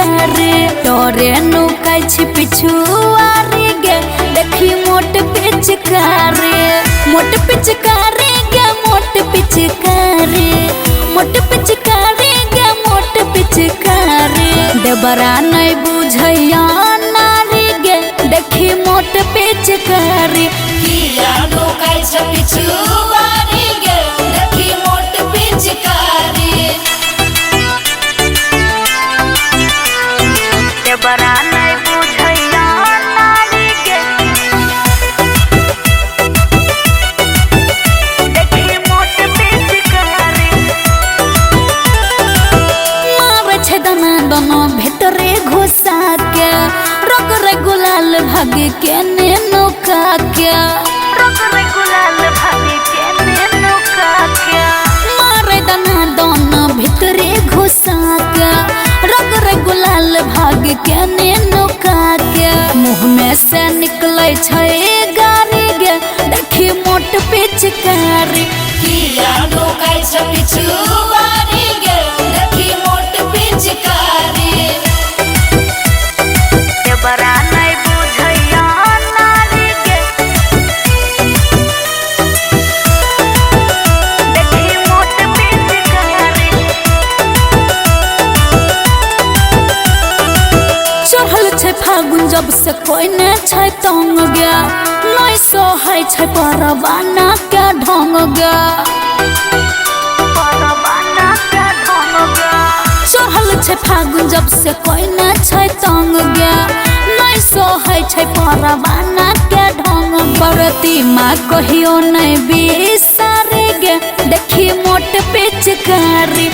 पिचकारी तोरे नुकाई छी पिछुआरी गे देखी मोट पिचकारी गे मोट पिचकारी गे मोट पिचकारी देवरा नहीं बुझैया नारी गे देखी मोट पिचकारी किया नुकाई छी पिछुआरी गे देखी मोट पिचकारी देवरा नहीं बुझैया नारी गे देखी मोट पिचकारी मारे छे दाना दाना भीतरे घुसा के रग रे गुलाल भाग के ने नुका के रग रे गुलाल भाग के ने नुका के मारे दाना दाना भीतरे घुसा के रग रे गुलाल भाग के ने नुका के मुँह में से निकले छे गारी गे देखी मोट पिचकारी किया नुकाई छी पिछुआरी गे देखी मोट पिचकारी देवरा नहीं बुझैया नारी गे देखी मोट पिचकारी चढ़ल छे फागुन जब से कोई ने छे तंग गया नहीं सोहै छे परवाना के ढंग गया चढ़ल छे फागुन जब से कोई न छे तंग गया नहीं सोहै छे परवाना के ढंग बरती माँ कहियो नहीं बिसारे गे देखी मोट पिचकारी